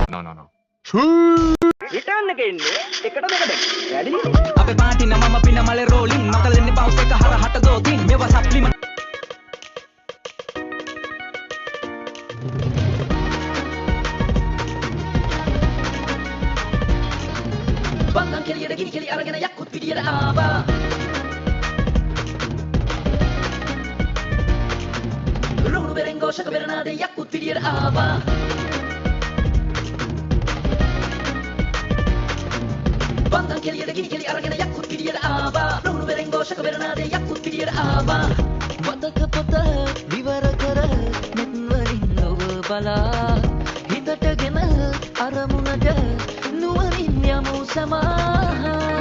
No, no, no. හිටන්න ගෙන්නේ එකට දෙකද වැඩි අපේ පාටි නමම පින මලේ රෝලින් මකලෙන්නේ බවුස් එක හරහට ගෝතින් මේවා සප්ලිමන්ට් බංගන් කෙලියට ගිනි කෙලි අරගෙන යක්කුත් පිටියට ආවා රුණු බෙරෙන් ഘോഷක බෙරනාදේ යක්කුත් පිටියට ආවා බංගන් කෙලියට ගිනි කෙලි අරගෙන යක්කුත් පිටියට ආවා රුණු බෙරෙන් ഘോഷක බෙරනාදේ යක්කුත් පිටියට ආවා වදක පොත විවර කර මෙත් වලින් ඔබ බලා හිතටගෙන අරමුණට නුවණින් යමු සමා